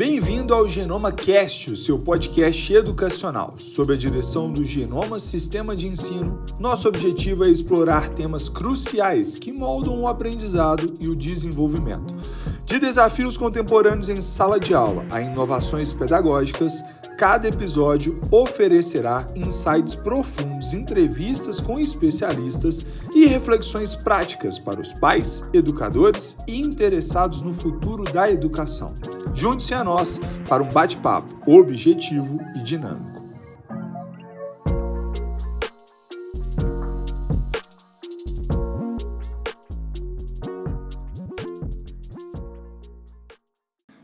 Bem-vindo ao Genoma Cast, o seu podcast educacional. Sob a direção do Genoma Sistema de Ensino, nosso objetivo é explorar temas cruciais que moldam o aprendizado e o desenvolvimento. De desafios contemporâneos em sala de aula a inovações pedagógicas, cada episódio oferecerá insights profundos, entrevistas com especialistas e reflexões práticas para os pais, educadores e interessados no futuro da educação. Junte-se a nós para um bate-papo objetivo e dinâmico.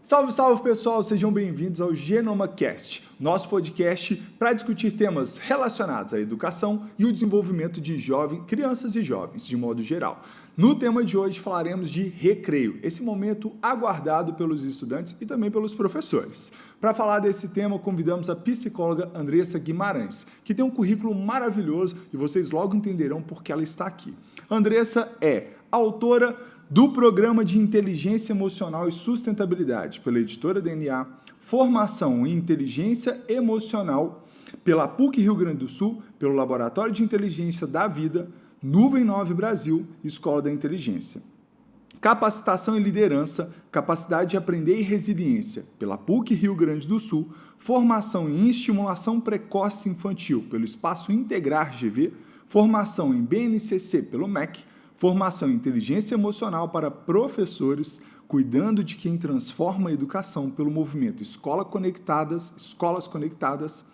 Salve, salve pessoal, sejam bem-vindos ao Genoma Cast, nosso podcast para discutir temas relacionados à educação e o desenvolvimento de crianças e jovens, de modo geral. No tema de hoje falaremos de recreio, esse momento aguardado pelos estudantes e também pelos professores. Para falar desse tema, convidamos a psicóloga Andressa Guimarães, que tem um currículo maravilhoso e vocês logo entenderão por que ela está aqui. Andressa é autora do Programa de Inteligência Emocional e Sustentabilidade, pela editora DNA, Formação em Inteligência Emocional, pela PUC Rio Grande do Sul, pelo Laboratório de Inteligência da Vida, Nuvem 9 Brasil, Escola da Inteligência. Capacitação em Liderança, Capacidade de Aprender e Resiliência, pela PUC Rio Grande do Sul, Formação em Estimulação Precoce Infantil, pelo Espaço Integrar GV, Formação em BNCC, pelo MEC, Formação em Inteligência Emocional para Professores, cuidando de quem transforma a educação pelo movimento Escolas Conectadas,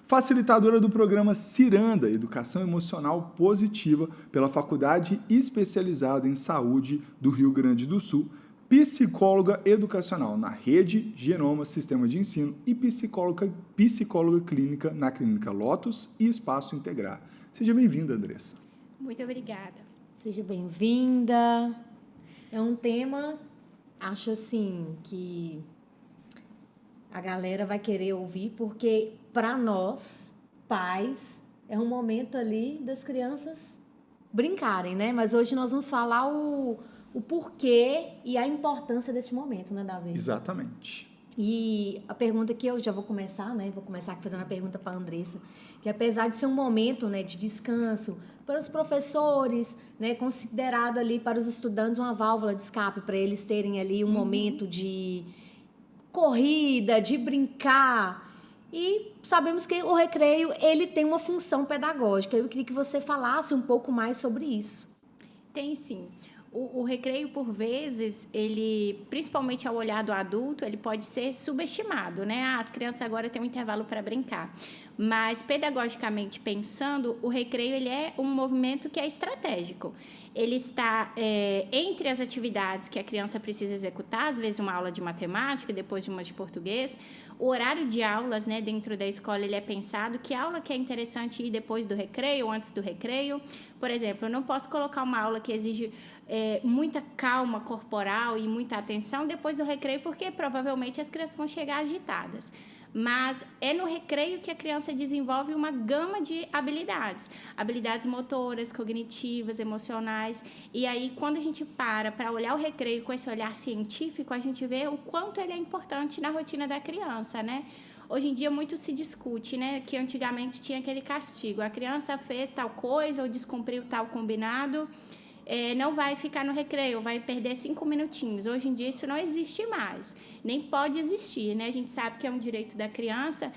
facilitadora do programa Ciranda, Educação Emocional Positiva, pela Faculdade Especializada em Saúde do Rio Grande do Sul, psicóloga educacional na Rede Genoma Sistema de Ensino e psicóloga clínica na Clínica Lotus e Espaço Integrar. Seja bem-vinda, Andressa. Muito obrigada. Seja bem-vinda. É um tema, acho assim, que a galera vai querer ouvir, porque para nós, pais, é um momento ali das crianças brincarem, né? Mas hoje nós vamos falar o porquê e a importância desse momento, né, Davi? Exatamente. E a pergunta que eu já vou começar, né? Vou começar aqui fazendo a pergunta para a Andressa, que apesar de ser um momento, né, de descanso para os professores, né, considerado ali para os estudantes uma válvula de escape, para eles terem ali um momento de corrida, de brincar. E sabemos que o recreio, ele tem uma função pedagógica. Eu queria que você falasse um pouco mais sobre isso. Tem sim. O recreio, por vezes, ele, principalmente ao olhar do adulto, ele pode ser subestimado, né? As crianças agora têm um intervalo para brincar. Mas, pedagogicamente pensando, o recreio ele é um movimento que é estratégico. Ele está entre as atividades que a criança precisa executar, às vezes uma aula de matemática, depois de uma de português. O horário de aulas, né, dentro da escola, ele é pensado que aula que é interessante ir depois do recreio ou antes do recreio. Por exemplo, eu não posso colocar uma aula que exige muita calma corporal e muita atenção depois do recreio, porque provavelmente as crianças vão chegar agitadas. Mas é no recreio que a criança desenvolve uma gama de habilidades motoras, cognitivas, emocionais. E aí, quando a gente para olhar o recreio com esse olhar científico, a gente vê o quanto ele é importante na rotina da criança, né? Hoje em dia muito se discute, né, que antigamente tinha aquele castigo. A criança fez tal coisa ou descumpriu tal combinado, não vai ficar no recreio, vai perder 5 minutinhos. Hoje em dia isso não existe mais, nem pode existir, né? A gente sabe que é um direito da criança,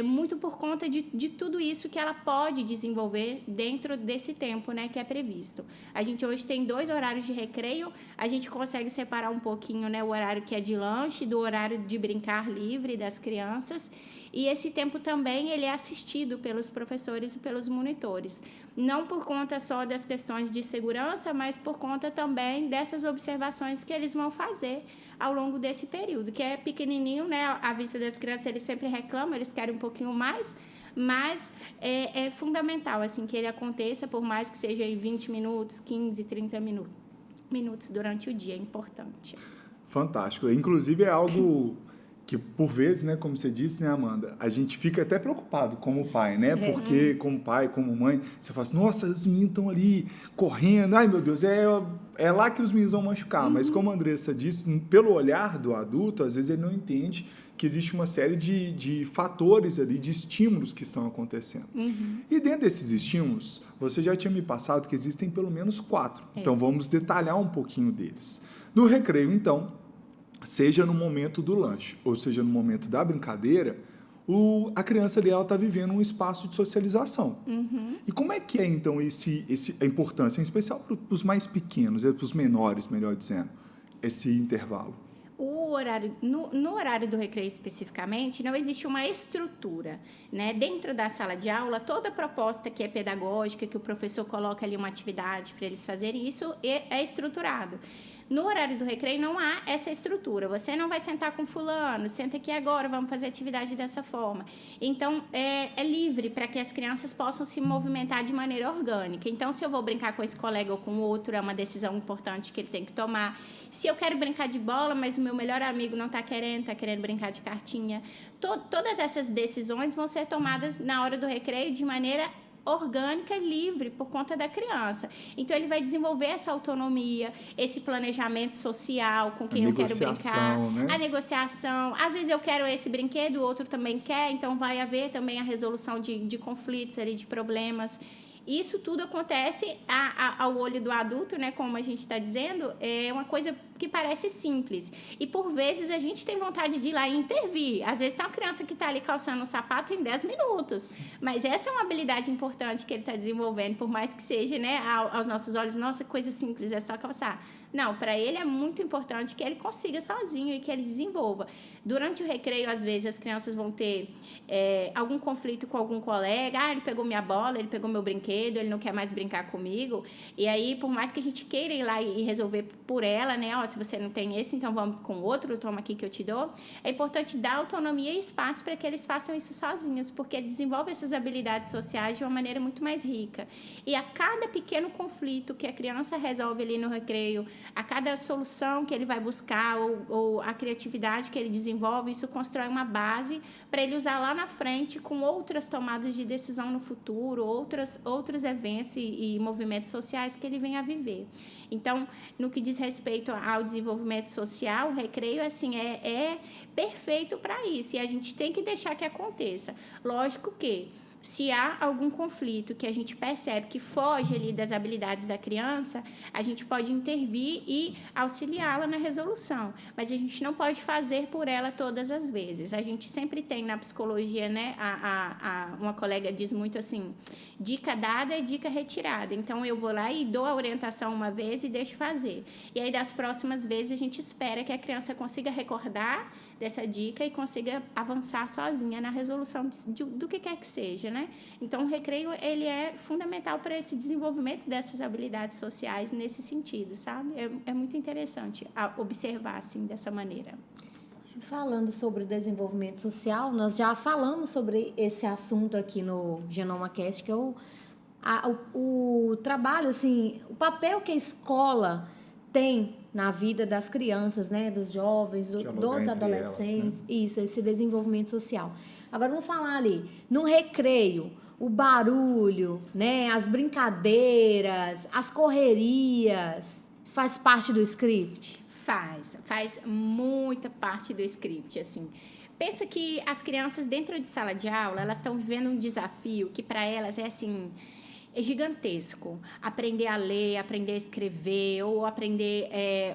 muito por conta de tudo isso que ela pode desenvolver dentro desse tempo, né, que é previsto. A gente hoje tem 2 horários de recreio, a gente consegue separar um pouquinho, né, o horário que é de lanche do horário de brincar livre das crianças. E esse tempo também ele é assistido pelos professores e pelos monitores. Não por conta só das questões de segurança, mas por conta também dessas observações que eles vão fazer ao longo desse período, que é pequenininho, né? À vista das crianças, eles sempre reclamam, eles querem um pouquinho mais, mas é fundamental assim, que ele aconteça, por mais que seja em 20 minutos, 15, 30 minutos durante o dia, é importante. Fantástico. Inclusive, é algo que por vezes, né, como você disse, né, Amanda, a gente fica até preocupado como pai, né? Porque como pai, como mãe, você fala assim, nossa, os meninos estão ali correndo, ai meu Deus, é lá que os meninos vão machucar. Mas como a Andressa disse, pelo olhar do adulto, às vezes ele não entende que existe uma série de fatores ali, de estímulos que estão acontecendo. E dentro desses estímulos, você já tinha me passado que existem pelo menos 4. Então vamos detalhar um pouquinho deles. No recreio, então, seja no momento do lanche, ou seja no momento da brincadeira, a criança ali está vivendo um espaço de socialização. E como é que é, então, a importância, em especial para os mais pequenos, para os menores, melhor dizendo, esse intervalo? No horário do recreio especificamente, não existe uma estrutura, né? Dentro da sala de aula, toda proposta que é pedagógica, que o professor coloca ali uma atividade para eles fazerem, isso é estruturado. No horário do recreio não há essa estrutura. Você não vai sentar com fulano, senta aqui agora, vamos fazer atividade dessa forma. Então, é livre para que as crianças possam se movimentar de maneira orgânica. Então, se eu vou brincar com esse colega ou com o outro, é uma decisão importante que ele tem que tomar. Se eu quero brincar de bola, mas o meu melhor amigo não está querendo brincar de cartinha. Todas essas decisões vão ser tomadas na hora do recreio de maneira orgânica, livre, por conta da criança. Então, ele vai desenvolver essa autonomia, esse planejamento social com quem eu quero brincar. Né? A negociação. Às vezes, eu quero esse brinquedo, o outro também quer, então vai haver também a resolução de conflitos, ali, de problemas. Isso tudo acontece ao olho do adulto, né? Como a gente está dizendo, é uma coisa que parece simples. E, por vezes, a gente tem vontade de ir lá e intervir. Às vezes, tem uma criança que está ali calçando um sapato em 10 minutos. Mas essa é uma habilidade importante que ele está desenvolvendo, por mais que seja, né, aos nossos olhos, nossa, coisa simples, é só calçar. Não, para ele é muito importante que ele consiga sozinho e que ele desenvolva. Durante o recreio, às vezes, as crianças vão ter algum conflito com algum colega. Ah, ele pegou minha bola, ele pegou meu brinquedo, ele não quer mais brincar comigo. E aí, por mais que a gente queira ir lá e resolver por ela, né? Ó, se você não tem esse, então vamos com outro, toma aqui que eu te dou. É importante dar autonomia e espaço para que eles façam isso sozinhos, porque ele desenvolve essas habilidades sociais de uma maneira muito mais rica. E a cada pequeno conflito que a criança resolve ali no recreio, a cada solução que ele vai buscar ou a criatividade que ele desenvolve, isso constrói uma base para ele usar lá na frente com outras tomadas de decisão no futuro, outros eventos e movimentos sociais que ele vem a viver. Então, no que diz respeito ao desenvolvimento social, o recreio assim, é perfeito para isso e a gente tem que deixar que aconteça. Lógico que se há algum conflito que a gente percebe que foge ali das habilidades da criança, a gente pode intervir e auxiliá-la na resolução, mas a gente não pode fazer por ela todas as vezes. A gente sempre tem na psicologia, né, uma colega diz muito assim, dica dada é dica retirada. Então, eu vou lá e dou a orientação uma vez e deixo fazer. E aí, das próximas vezes, a gente espera que a criança consiga recordar dessa dica e consiga avançar sozinha na resolução do que quer que seja, né? Então, o recreio, ele é fundamental para esse desenvolvimento dessas habilidades sociais nesse sentido, sabe? É muito interessante observar, assim, dessa maneira. Falando sobre o desenvolvimento social, nós já falamos sobre esse assunto aqui no Genoma Cast, que é o trabalho, assim, o papel que a escola tem na vida das crianças, né, dos jovens, dos adolescentes, elas, né? Isso, esse desenvolvimento social. Agora, vamos falar ali, no recreio, o barulho, né, as brincadeiras, as correrias, isso faz parte do script? Faz muita parte do script, assim. Pensa que as crianças dentro de sala de aula, elas estão vivendo um desafio que para elas é assim, é gigantesco. Aprender a ler, aprender a escrever, ou aprender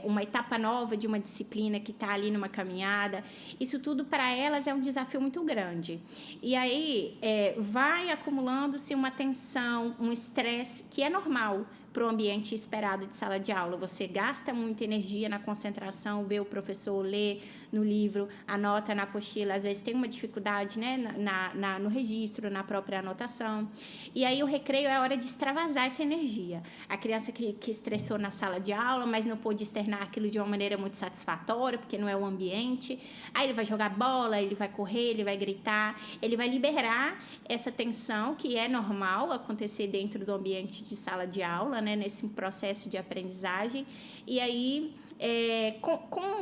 uma etapa nova de uma disciplina que está ali numa caminhada. Isso tudo para elas é um desafio muito grande. E aí vai acumulando-se uma tensão, um estresse que é normal para o ambiente esperado de sala de aula. Você gasta muita energia na concentração, vê o professor ler no livro, anota na apostila, às vezes tem uma dificuldade, né, no registro, na própria anotação. E aí o recreio é a hora de extravasar essa energia. A criança que estressou na sala de aula, mas não pôde externar aquilo de uma maneira muito satisfatória, porque não é o ambiente. Aí ele vai jogar bola, ele vai correr, ele vai gritar, ele vai liberar essa tensão que é normal acontecer dentro do ambiente de sala de aula, né, nesse processo de aprendizagem, e aí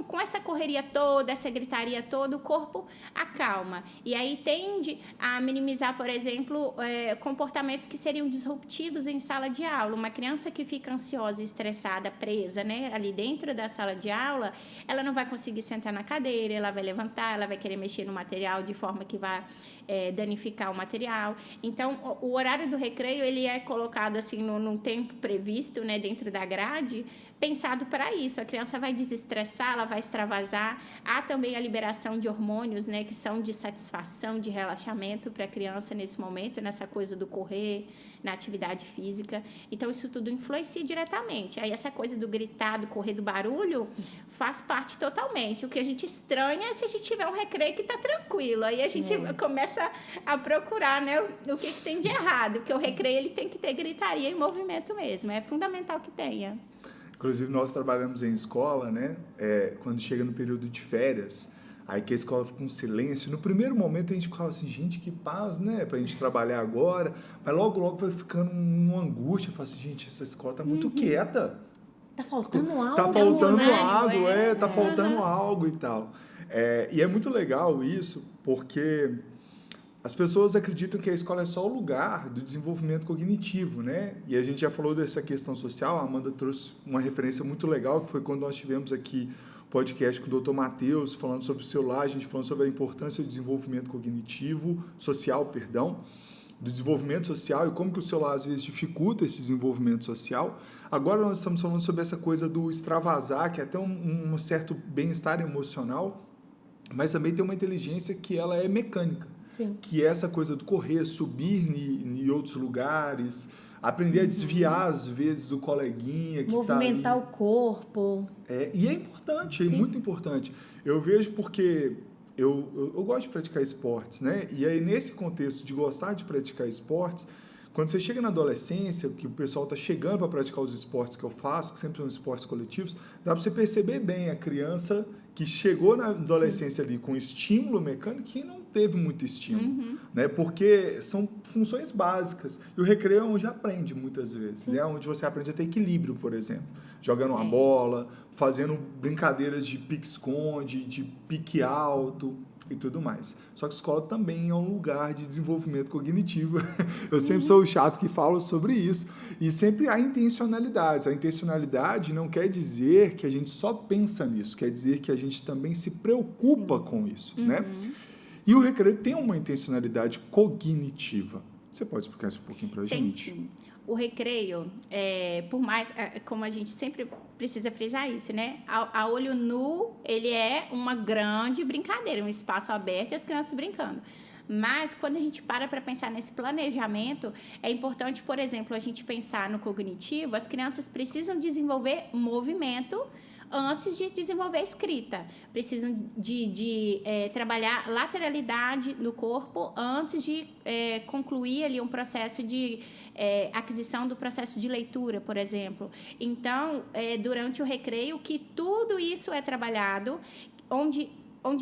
com essa correria toda, essa gritaria toda, o corpo acalma. E aí tende a minimizar, por exemplo, comportamentos que seriam disruptivos em sala de aula. Uma criança que fica ansiosa e estressada, presa, né, ali dentro da sala de aula, ela não vai conseguir sentar na cadeira, ela vai levantar, ela vai querer mexer no material de forma que vai danificar o material. Então, o horário do recreio, ele é colocado assim num tempo previsto, né, dentro da grade, pensado para isso. A criança vai desestressar, ela vai extravasar. Há também a liberação de hormônios, né, que são de satisfação, de relaxamento para a criança nesse momento, nessa coisa do correr, na atividade física. Então, isso tudo influencia diretamente. Aí, essa coisa do gritar, do correr, do barulho, faz parte totalmente. O que a gente estranha é se a gente tiver um recreio que está tranquilo. Aí, a gente começa a procurar, né, o que tem de errado. Porque o recreio, ele tem que ter gritaria e movimento mesmo. É fundamental que tenha. Inclusive, nós trabalhamos em escola, né? Quando chega no período de férias, aí que a escola fica um silêncio. No primeiro momento, a gente ficava assim, gente, que paz, né? Pra gente trabalhar agora. Mas logo vai ficando uma angústia. Fala assim, gente, essa escola tá muito quieta. Tá faltando algo. Tá faltando né? algo, tá faltando algo e tal. E é muito legal isso, porque as pessoas acreditam que a escola é só o lugar do desenvolvimento cognitivo, né? E a gente já falou dessa questão social, a Amanda trouxe uma referência muito legal, que foi quando nós tivemos aqui o podcast com o Dr. Matheus, falando sobre o celular, a gente falando sobre a importância do desenvolvimento social, do desenvolvimento social e como que o celular às vezes dificulta esse desenvolvimento social. Agora nós estamos falando sobre essa coisa do extravasar, que é até um certo bem-estar emocional, mas também tem uma inteligência que ela é mecânica. Sim. Que é essa coisa do correr, subir em outros lugares, aprender a desviar, às vezes, do coleguinha que está ali. Movimentar o corpo. E é importante, é muito importante. Eu vejo porque eu gosto de praticar esportes, né? E aí, nesse contexto de gostar de praticar esportes, quando você chega na adolescência, que o pessoal está chegando para praticar os esportes que eu faço, que sempre são esportes coletivos, dá para você perceber bem a criança que chegou na adolescência ali com estímulo mecânico e não teve muito estímulo, né? Porque são funções básicas. E o recreio é onde aprende muitas vezes. É onde você aprende a ter equilíbrio, por exemplo. Jogando uma bola, fazendo brincadeiras de pique-esconde, de pique alto e tudo mais. Só que a escola também é um lugar de desenvolvimento cognitivo. Eu sempre sou o chato que falo sobre isso. E sempre há intencionalidades. A intencionalidade não quer dizer que a gente só pensa nisso, quer dizer que a gente também se preocupa com isso, né? E o recreio tem uma intencionalidade cognitiva. Você pode explicar isso um pouquinho pra gente? Sim. O recreio, por mais, como a gente sempre precisa frisar isso, né? A olho nu, ele é uma grande brincadeira, um espaço aberto e as crianças brincando. Mas, quando a gente para pensar nesse planejamento, é importante, por exemplo, a gente pensar no cognitivo, as crianças precisam desenvolver movimento antes de desenvolver escrita. Precisam de trabalhar lateralidade no corpo antes de concluir ali um processo de aquisição do processo de leitura, por exemplo. Então, durante o recreio, que tudo isso é trabalhado, onde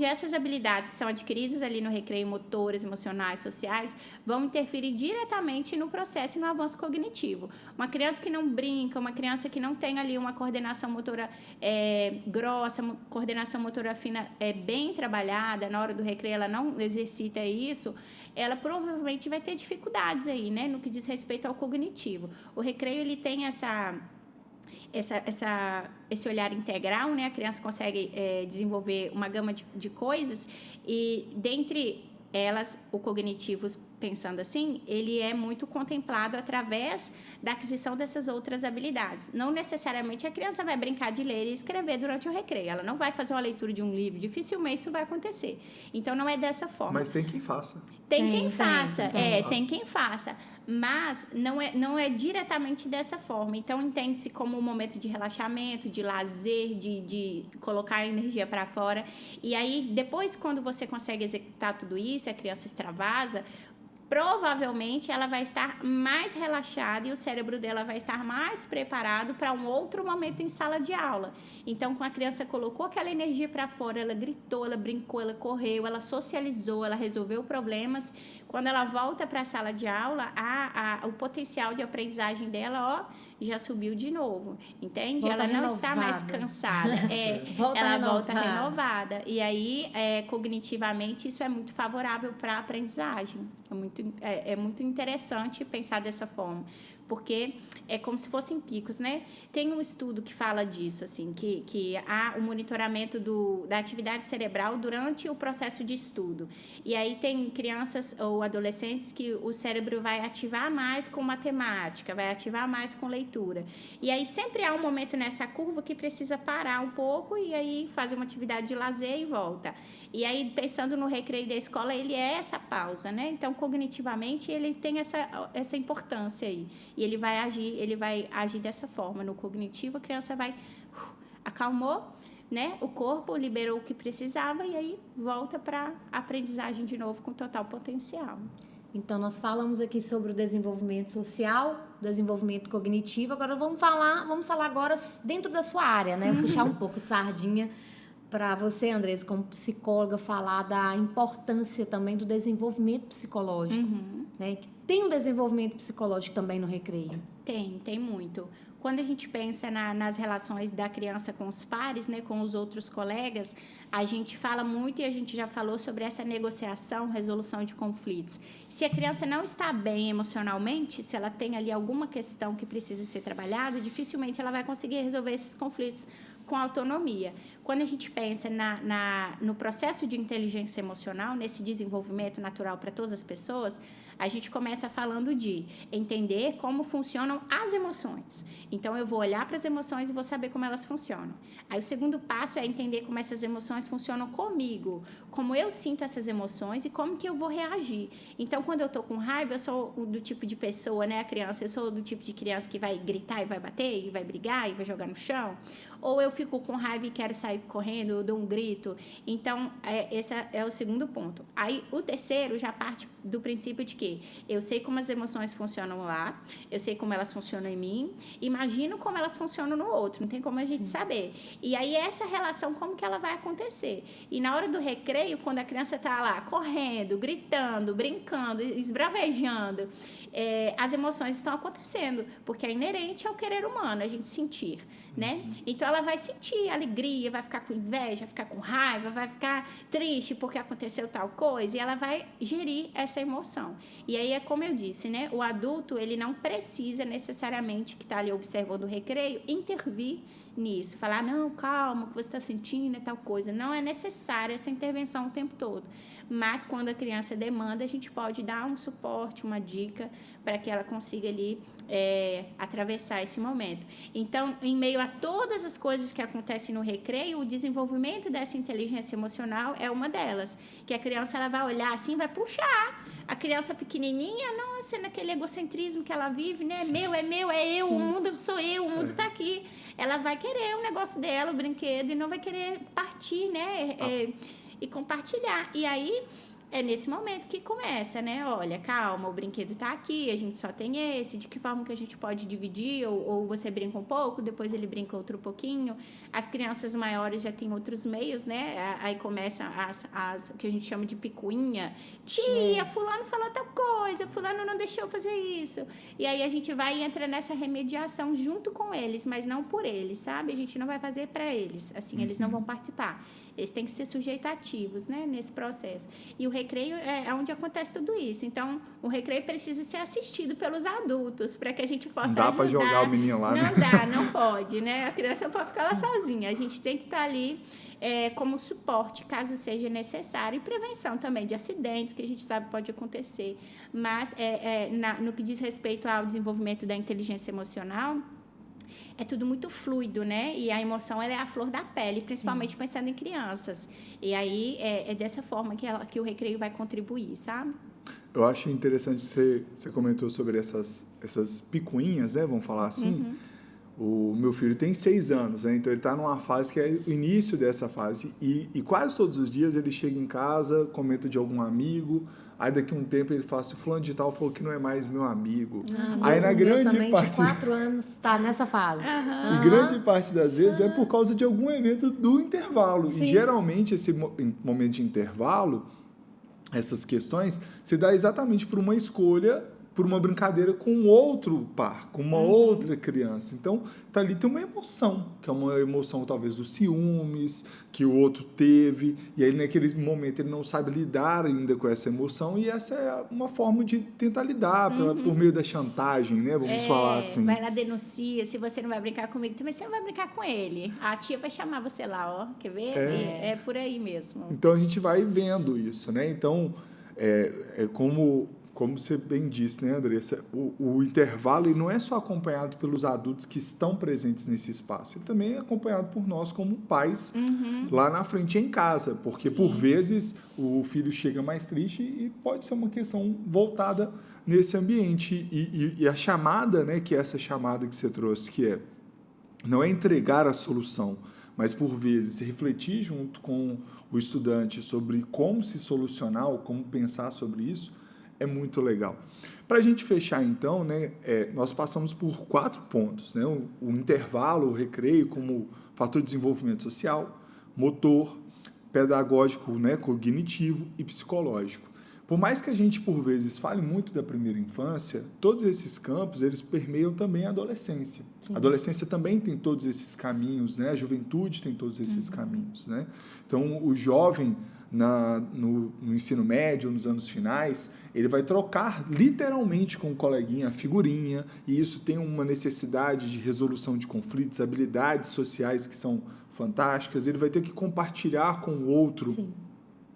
essas habilidades que são adquiridas ali no recreio, motoras, emocionais, sociais, vão interferir diretamente no processo e no avanço cognitivo. Uma criança que não brinca, uma criança que não tem ali uma coordenação motora grossa, uma coordenação motora fina bem trabalhada, na hora do recreio ela não exercita isso, ela provavelmente vai ter dificuldades aí, né, no que diz respeito ao cognitivo. O recreio, ele tem esse olhar integral, né? A criança consegue desenvolver uma gama de coisas e, dentre elas, o cognitivo, pensando assim, ele é muito contemplado através da aquisição dessas outras habilidades. Não necessariamente a criança vai brincar de ler e escrever durante o recreio. Ela não vai fazer uma leitura de um livro. Dificilmente isso vai acontecer. Então, não é dessa forma. Mas tem quem faça. Tem quem faça. Mas não é diretamente dessa forma. Então, entende-se como um momento de relaxamento, de lazer, de colocar a energia para fora. E aí, depois, quando você consegue executar tudo isso, a criança extravasa, provavelmente ela vai estar mais relaxada e o cérebro dela vai estar mais preparado para um outro momento em sala de aula. Então, quando a criança colocou aquela energia para fora, ela gritou, ela brincou, ela correu, ela socializou, ela resolveu problemas. Quando ela volta para a sala de aula, o potencial de aprendizagem dela, já subiu de novo, entende? Volta Ela não renovada. está mais cansada, Volta ela volta renovada. renovada. E aí, cognitivamente, isso é muito favorável para a aprendizagem. É muito interessante pensar dessa forma, porque é como se fossem picos, né? Tem um estudo que fala disso, assim, que há o monitoramento da atividade cerebral durante o processo de estudo. E aí tem crianças ou adolescentes que o cérebro vai ativar mais com matemática, vai ativar mais com leitura. E aí sempre há um momento nessa curva que precisa parar um pouco e aí fazer uma atividade de lazer e volta. E aí, pensando no recreio da escola, ele é essa pausa, né? Então, cognitivamente, ele tem essa importância aí. E ele vai agir dessa forma. No cognitivo, a criança vai acalmou, né? O corpo liberou o que precisava e aí volta para a aprendizagem de novo com total potencial. Então, nós falamos aqui sobre o desenvolvimento social, desenvolvimento cognitivo. Agora, vamos falar agora dentro da sua área, né? Puxar um pouco de sardinha para você, Andressa, como psicóloga, falar da importância também do desenvolvimento psicológico, né? Tem um desenvolvimento psicológico também no recreio? Tem muito. Quando a gente pensa nas relações da criança com os pares, né, com os outros colegas, a gente fala muito e a gente já falou sobre essa negociação, resolução de conflitos. Se a criança não está bem emocionalmente, se ela tem ali alguma questão que precisa ser trabalhada, dificilmente ela vai conseguir resolver esses conflitos com autonomia. Quando a gente pensa no processo de inteligência emocional, nesse desenvolvimento natural para todas as pessoas, a gente começa falando de entender como funcionam as emoções. Então, eu vou olhar para as emoções e vou saber como elas funcionam. Aí, o segundo passo é entender como essas emoções funcionam comigo, como eu sinto essas emoções e como que eu vou reagir. Então, quando eu estou com raiva, eu sou do tipo de pessoa, né, a criança, eu sou do tipo de criança que vai gritar e vai bater, e vai brigar e vai jogar no chão. Ou eu fico com raiva e quero sair correndo, eu dou um grito. Então, esse é o segundo ponto. Aí, o terceiro já parte do princípio de que eu sei como as emoções funcionam lá, eu sei como elas funcionam em mim, imagino como elas funcionam no outro, não tem como a gente saber. E aí, essa relação, como que ela vai acontecer? E na hora do recreio, quando a criança está lá correndo, gritando, brincando, esbravejando, as emoções estão acontecendo, porque é inerente ao querer humano, a gente sentir, né? Então, ela vai sentir alegria, vai ficar com inveja, vai ficar com raiva, vai ficar triste porque aconteceu tal coisa, e ela vai gerir essa emoção. E aí, é como eu disse, né? O adulto, ele não precisa necessariamente, que está ali observando o recreio, intervir nisso, falar, não, calma, o que você está sentindo é tal coisa. Não é necessário essa intervenção o tempo todo. Mas, quando a criança demanda, a gente pode dar um suporte, uma dica, para que ela consiga ali atravessar esse momento. Então, em meio a todas as coisas que acontecem no recreio, o desenvolvimento dessa inteligência emocional é uma delas, que a criança ela vai olhar assim, vai puxar. A criança pequenininha, nossa, naquele egocentrismo que ela vive, né? É meu, é eu, o mundo sou eu, o mundo está aqui. Ela vai querer o negócio dela, o brinquedo, e não vai querer partir, né? E compartilhar. E aí, é nesse momento que começa, né? Olha, calma, o brinquedo tá aqui, a gente só tem esse, de que forma que a gente pode dividir, ou você brinca um pouco, depois ele brinca outro pouquinho. As crianças maiores já têm outros meios, né? Aí começa as que a gente chama de picuinha. Tia, fulano falou tal coisa, fulano não deixou eu fazer isso. E aí a gente vai e entra nessa remediação junto com eles, mas não por eles, sabe? A gente não vai fazer para eles, assim, eles não vão participar. Eles têm que ser sujeitativos, né, nesse processo. E o recreio é onde acontece tudo isso. Então, o recreio precisa ser assistido pelos adultos para que a gente possa ajudar. Não dá para jogar o menino lá, né? Não dá, não pode, né? A criança não pode ficar lá sozinha. A gente tem que estar ali como suporte, caso seja necessário. E prevenção também de acidentes, que a gente sabe pode acontecer. Mas, no que diz respeito ao desenvolvimento da inteligência emocional, é tudo muito fluido, né? E a emoção, ela é a flor da pele, principalmente pensando em crianças. E aí, é dessa forma que o recreio vai contribuir, sabe? Eu acho interessante, você comentou sobre essas picuinhas, né? Vamos falar assim. O meu filho tem 6 anos, né? Então ele está numa fase que é o início dessa fase. E quase todos os dias ele chega em casa, comenta de algum amigo. Aí daqui a um tempo ele fala assim, fulano de tal falou que não é mais meu amigo. Aí na grande também parte... de 4 anos está nessa fase. E grande parte das vezes é por causa de algum evento do intervalo. Sim. E geralmente esse momento de intervalo, essas questões, se dá exatamente por uma escolha por uma brincadeira com outro par, com uma outra criança. Então, tá ali tem uma emoção, que é uma emoção talvez dos ciúmes que o outro teve, e aí naquele momento ele não sabe lidar ainda com essa emoção, e essa é uma forma de tentar lidar por meio da chantagem, né? Vamos falar assim. Vai lá, denuncia, se você não vai brincar comigo, também você não vai brincar com ele. A tia vai chamar você lá, ó, quer ver? É por aí mesmo. Então, a gente vai vendo isso, né? Então, como você bem disse, né, Andressa, o intervalo ele não é só acompanhado pelos adultos que estão presentes nesse espaço, ele também é acompanhado por nós como pais lá na frente em casa, porque por vezes o filho chega mais triste e pode ser uma questão voltada nesse ambiente. E a chamada, né, que é essa chamada que você trouxe, que não é entregar a solução, mas por vezes refletir junto com o estudante sobre como se solucionar ou como pensar sobre isso, é muito legal. Para a gente fechar, então, né, nós passamos por 4 pontos, né? O intervalo, o recreio, como fator de desenvolvimento social, motor, pedagógico, né, cognitivo e psicológico. Por mais que a gente, por vezes, fale muito da primeira infância, todos esses campos, eles permeiam também a adolescência. Sim. A adolescência também tem todos esses caminhos, né? A juventude tem todos esses caminhos, né? Então, o jovem no ensino médio, nos anos finais, ele vai trocar literalmente com o coleguinha a figurinha, e isso tem uma necessidade de resolução de conflitos, habilidades sociais que são fantásticas. Ele vai ter que compartilhar com o outro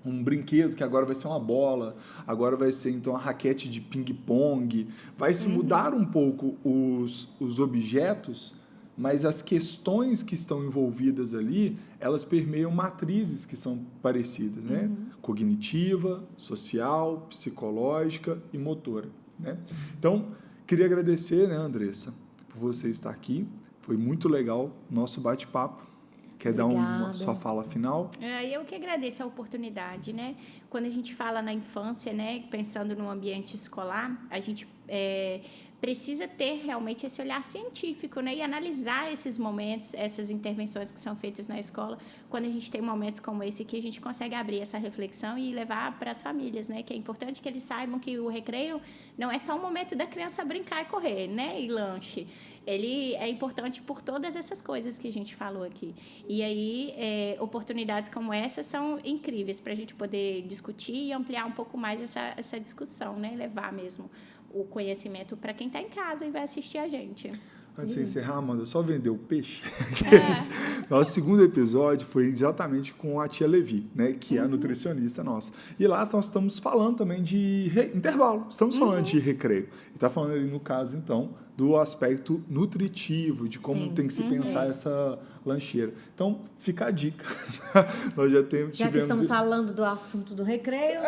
um brinquedo, que agora vai ser uma bola, agora vai ser então a raquete de ping-pong, vai se mudar um pouco os objetos, mas as questões que estão envolvidas ali, elas permeiam matrizes que são parecidas, né? Cognitiva, social, psicológica e motora, né? Então, queria agradecer, né, Andressa, por você estar aqui. Foi muito legal o nosso bate-papo. Quer dar uma sua fala final? Eu que agradeço a oportunidade, né? Quando a gente fala na infância, né, pensando no ambiente escolar, a gente precisa ter realmente esse olhar científico, né, e analisar esses momentos, essas intervenções que são feitas na escola. Quando a gente tem momentos como esse aqui, a gente consegue abrir essa reflexão e levar para as famílias, né, que é importante que eles saibam que o recreio não é só um momento da criança brincar e correr, né, e lanche. Ele é importante por todas essas coisas que a gente falou aqui. E aí, oportunidades como essa são incríveis para a gente poder discutir e ampliar um pouco mais essa discussão, né? Levar mesmo o conhecimento para quem está em casa e vai assistir a gente. Antes de encerrar, Amanda, só vender o peixe. Nosso segundo episódio foi exatamente com a tia Levi, né, que é a nutricionista nossa. E lá nós estamos falando também de intervalo, estamos falando de recreio. E está falando ali, no caso, então, do aspecto nutritivo, de como tem que se pensar essa lancheira. Então, fica a dica. Nós já tivemos... Já que estamos falando do assunto do recreio...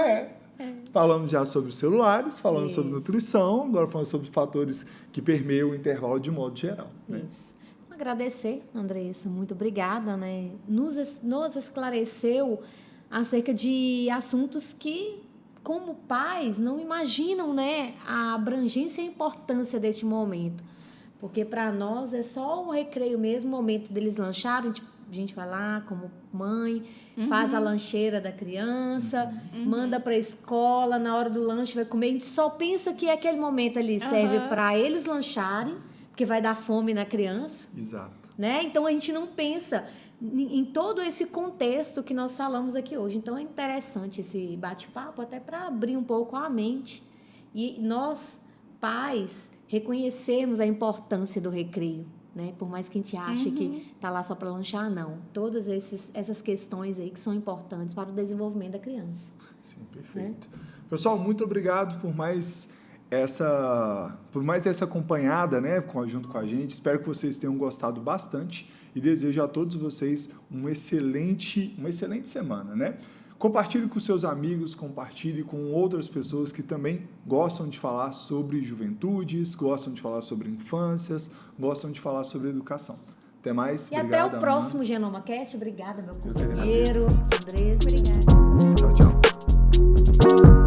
Falamos já sobre celulares, falando sobre nutrição, agora falando sobre fatores que permeiam o intervalo de modo geral. Né? Isso. Agradecer, Andressa, muito obrigada, né? Nos esclareceu acerca de assuntos que, como pais, não imaginam, né, a abrangência e a importância deste momento. Porque para nós é só um recreio mesmo, o momento deles lancharem, a gente vai lá como mãe, faz a lancheira da criança, manda para a escola, na hora do lanche vai comer. A gente só pensa que aquele momento ali serve para eles lancharem, porque vai dar fome na criança. Exato. Né? Então, a gente não pensa em todo esse contexto que nós falamos aqui hoje. Então, é interessante esse bate-papo até para abrir um pouco a mente. E nós, pais, reconhecermos a importância do recreio. Né? Por mais que a gente ache que está lá só para lanchar, não. Todas essas questões aí que são importantes para o desenvolvimento da criança. Sim, perfeito. Né? Pessoal, muito obrigado por mais essa acompanhada, né, junto com a gente. Espero que vocês tenham gostado bastante e desejo a todos vocês uma excelente semana, né? Compartilhe com seus amigos, compartilhe com outras pessoas que também gostam de falar sobre juventudes, gostam de falar sobre infâncias, gostam de falar sobre educação. Até mais. E obrigada, até o próximo GenomaCast. Obrigada, meu companheiro. Andressa. Obrigada. Tchau, tchau.